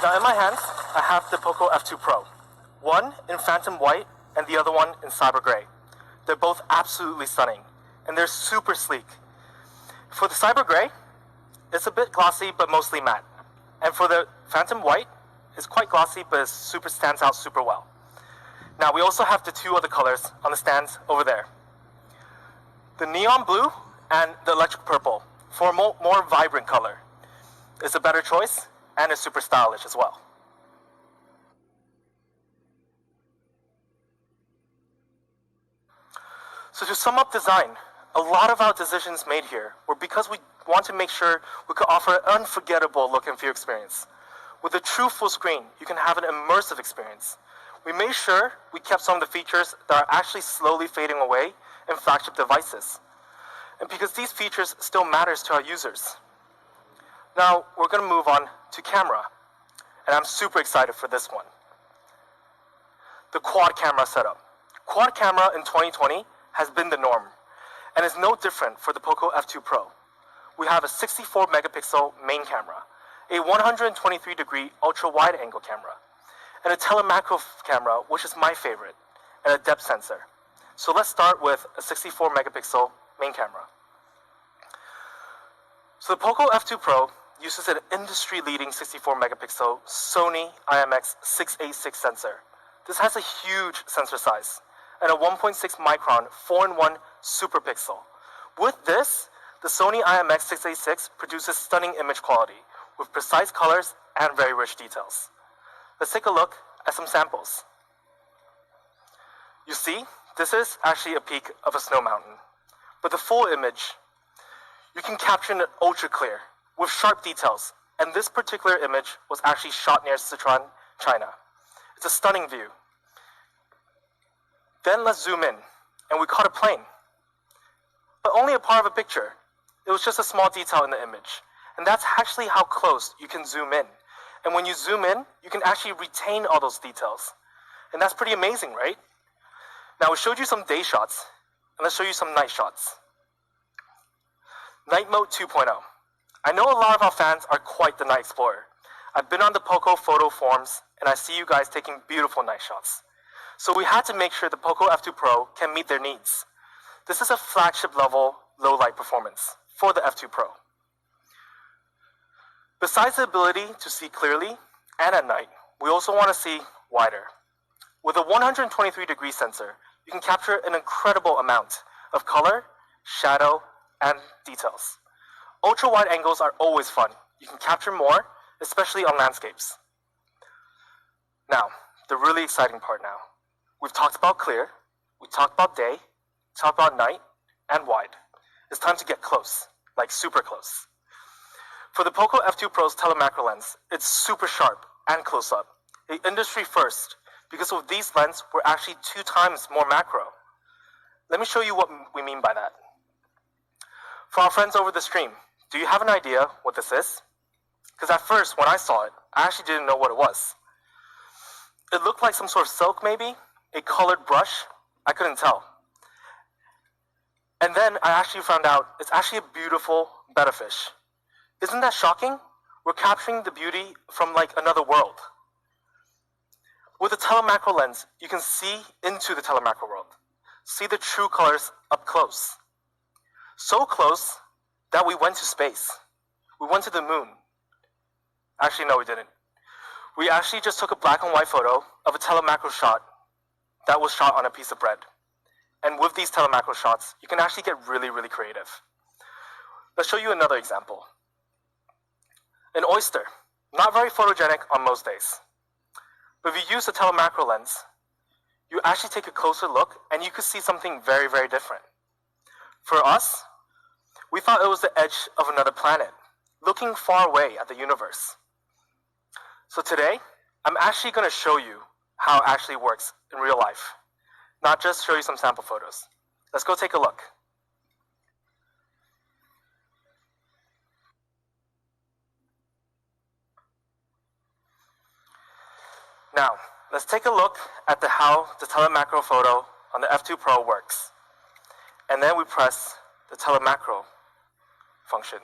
Now in my hands, I have the POCO F2 Pro. One in phantom white and the other one in cyber gray. They're both absolutely stunning and they're super sleek. For the cyber gray, it's a bit glossy but mostly matte. And for the phantom white, it's quite glossy but it stands out super well. Now we also have the two other colors on the stands over there. The neon blue and the electric purple for a more vibrant color. It's a better choice and it's super stylish as well. So to sum up design, a lot of our decisions made here were because we want to make sure we could offer an unforgettable look and feel experience. With a true full screen, you can have an immersive experience. We made sure we kept some of the features that are actually slowly fading away in flagship devices. And because these features still matters to our users. Now, we're going to move on to camera. And I'm super excited for this one. The quad camera setup. Quad camera in 2020 has been the norm, and is no different for the POCO F2 Pro. We have a 64 megapixel main camera, a 123-degree ultra-wide angle camera, and a telemacro camera, which is my favorite, and a depth sensor. So let's start with a 64 megapixel main camera. So the POCO F2 Pro uses an industry-leading 64 megapixel Sony IMX686 sensor. This has a huge sensor size and a 1.6 micron 4-in-1 super pixel. With this, the Sony IMX686 produces stunning image quality with precise colors and very rich details. Let's take a look at some samples. You see, this is actually a peak of a snow mountain, but the full image you can capture in ultra clear with sharp details, and this particular image was actually shot near Sichuan, China. It's a stunning view. Then let's zoom in, and we caught a plane, but only a part of a picture. It was just a small detail in the image, and that's actually how close you can zoom in. And when you zoom in, you can actually retain all those details, and that's pretty amazing, right? Now we showed you some day shots, and let's show you some night shots. Night mode 2.0. I know a lot of our fans are quite the night explorer. I've been on the POCO photo forums, and I see you guys taking beautiful night shots. So we had to make sure the POCO F2 Pro can meet their needs. This is a flagship level low light performance for the F2 Pro. Besides the ability to see clearly and at night, we also want to see wider. With a 123-degree sensor, you can capture an incredible amount of color, shadow, and details. Ultra-wide angles are always fun. You can capture more, especially on landscapes. Now, the really exciting part now. We've talked about clear, we talked about day, talked about night, and wide. It's time to get close, like super close. For the POCO F2 Pro's telemacro lens, it's super sharp and close up. The industry first, because with these lenses, we're actually 2 times more macro. Let me show you what we mean by that. For our friends over the stream, do you have an idea what this is? Because at first, when I saw it, I actually didn't know what it was. It looked like some sort of silk maybe, a colored brush, I couldn't tell. And then I actually found out it's actually a beautiful betta fish. Isn't that shocking? We're capturing the beauty from like another world. With a telemacro lens, you can see into the telemacro world, see the true colors up close. So close that we went to space. We went to the moon. Actually, no, we didn't. We actually just took a black and white photo of a telemacro shot that was shot on a piece of bread. And with these telemacro shots, you can actually get really, really creative. Let's show you another example. An oyster, not very photogenic on most days. But if you use a telemacro lens, you actually take a closer look and you can see something very, very different. For us, we thought it was the edge of another planet, looking far away at the universe. So today, I'm actually going to show you how it actually works in real life, not just show you some sample photos. Let's go take a look. Now, let's take a look at how the telemacro photo on the F2 Pro works. And then we press the telemacro function.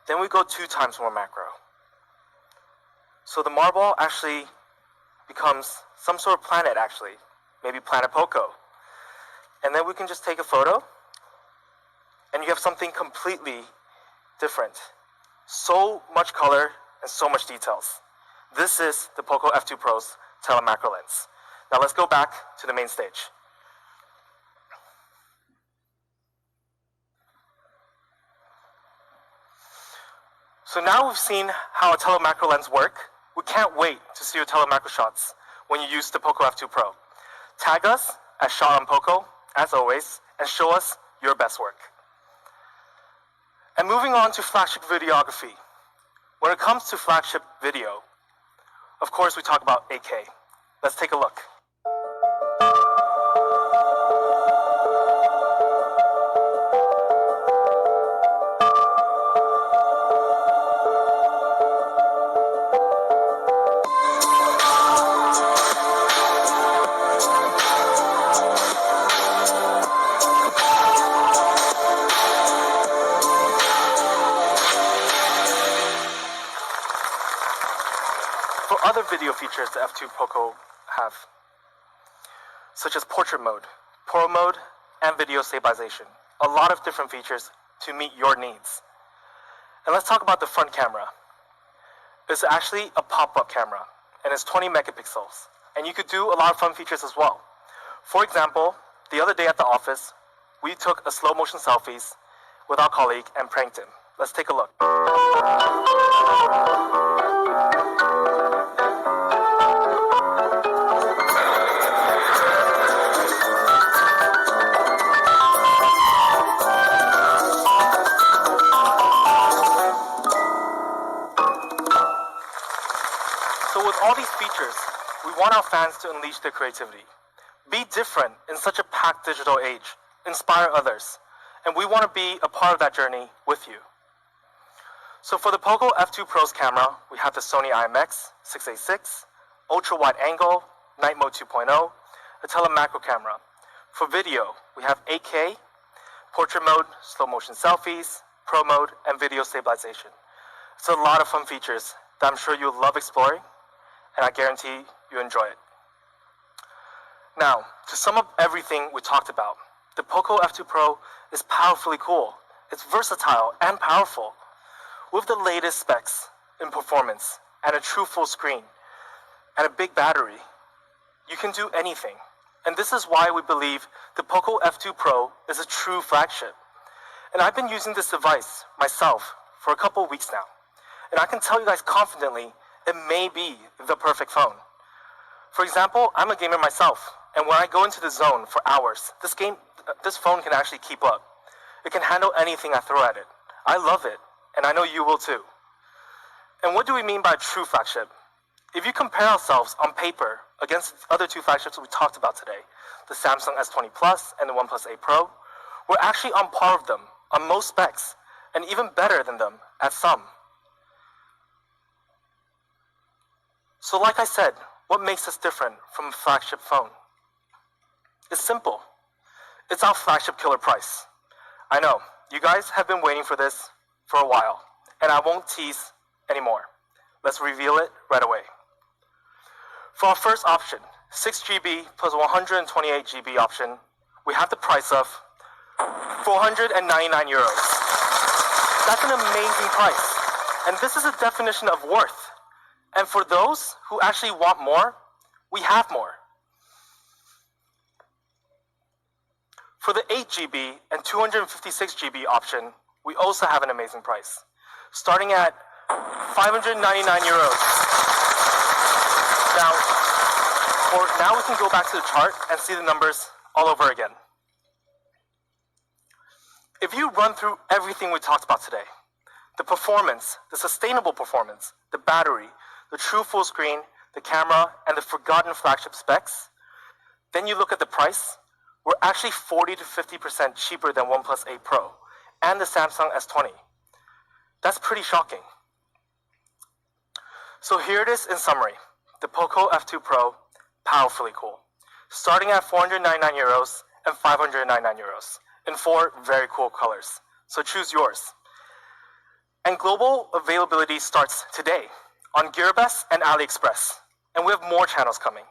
Then we go 2 times more macro. So the marble actually becomes some sort of planet actually, maybe planet POCO. And then we can just take a photo and you have something completely different. So much color and so much details. This is the POCO F2 Pro's telemacro lens. Now let's go back to the main stage. So now we've seen how a telemacro lens work. We can't wait to see your telemacro shots when you use the POCO F2 Pro. Tag us at Shot on POCO, as always, and show us your best work. And moving on to flagship videography. When it comes to flagship video, of course we talk about 8K. Let's take a look. For other video features the F2 POCO have, such as portrait mode, pro mode, and video stabilization. A lot of different features to meet your needs. And let's talk about the front camera. It's actually a pop-up camera, and it's 20 megapixels. And you could do a lot of fun features as well. For example, the other day at the office, we took a slow motion selfies with our colleague and pranked him. Let's take a look. So with all these features, we want our fans to unleash their creativity. Be different in such a packed digital age. Inspire others. And we want to be a part of that journey with you. So for the POCO F2 Pro's camera, we have the Sony IMX686, ultra wide angle, night mode 2.0, a telemacro camera. For video, we have 8K, portrait mode, slow motion selfies, pro mode, and video stabilization. It's a lot of fun features that I'm sure you'll love exploring, and I guarantee you enjoy it. Now, to sum up everything we talked about, the POCO F2 Pro is powerfully cool. It's versatile and powerful. With the latest specs in performance and a true full screen and a big battery, you can do anything. And this is why we believe the POCO F2 Pro is a true flagship. And I've been using this device myself for a couple of weeks now. And I can tell you guys confidently, it may be the perfect phone. For example, I'm a gamer myself, and when I go into the zone for hours, this phone can actually keep up. It can handle anything I throw at it. I love it, and I know you will too. And what do we mean by true flagship? If you compare ourselves on paper against the other two flagships we talked about today, the Samsung S20 Plus and the OnePlus 8 Pro, we're actually on par with them on most specs, and even better than them at some. So like I said, what makes us different from a flagship phone? It's simple. It's our flagship killer price. I know, you guys have been waiting for this for a while, and I won't tease anymore. Let's reveal it right away. For our first option, 6GB plus 128GB option, we have the price of 499 euros. That's an amazing price, and this is a definition of worth. And for those who actually want more, we have more. For the 8GB and 256GB option, we also have an amazing price, starting at 599 euros. Now we can go back to the chart and see the numbers all over again. If you run through everything we talked about today, the performance, the sustainable performance, the battery, the true full screen, the camera, and the forgotten flagship specs, then you look at the price, we're actually 40 to 50% cheaper than OnePlus 8 Pro and the Samsung S20. That's pretty shocking. So here it is in summary. The POCO F2 Pro, powerfully cool. Starting at 499 euros and 599 euros in 4 very cool colors. So choose yours. And global availability starts today on GearBest and AliExpress, and we have more channels coming.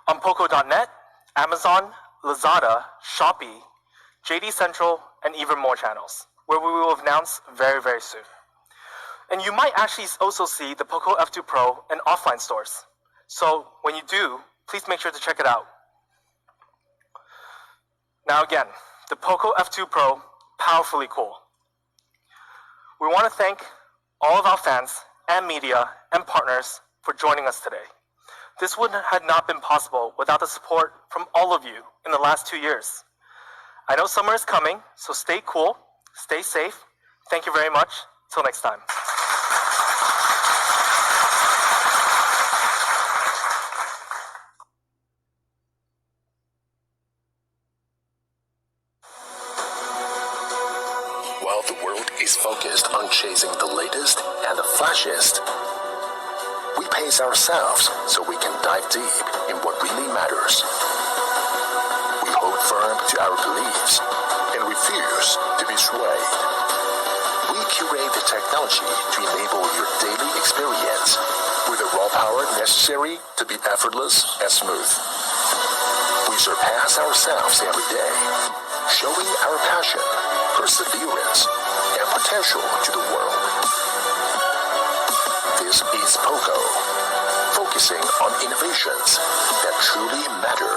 On POCO.net, Amazon, Lazada, Shopee, JD Central, and even more channels, where we will announce very, very soon. And you might actually also see the POCO F2 Pro in offline stores. So when you do, please make sure to check it out. Now again, the POCO F2 Pro, powerfully cool. We want to thank all of our fans and media and partners for joining us today. This would have not been possible without the support from all of you in the last 2 years. I know summer is coming, so stay cool, stay safe. Thank you very much. Till next time. While the world is focused on chasing the latest and the flashiest, we pace ourselves so we can dive deep in what really matters. We hold firm to our beliefs and refuse to be swayed. We curate the technology to enable your daily experience with the raw power necessary to be effortless and smooth. We surpass ourselves every day, showing our passion, perseverance, and potential to the world. This is POCO, focusing on innovations that truly matter.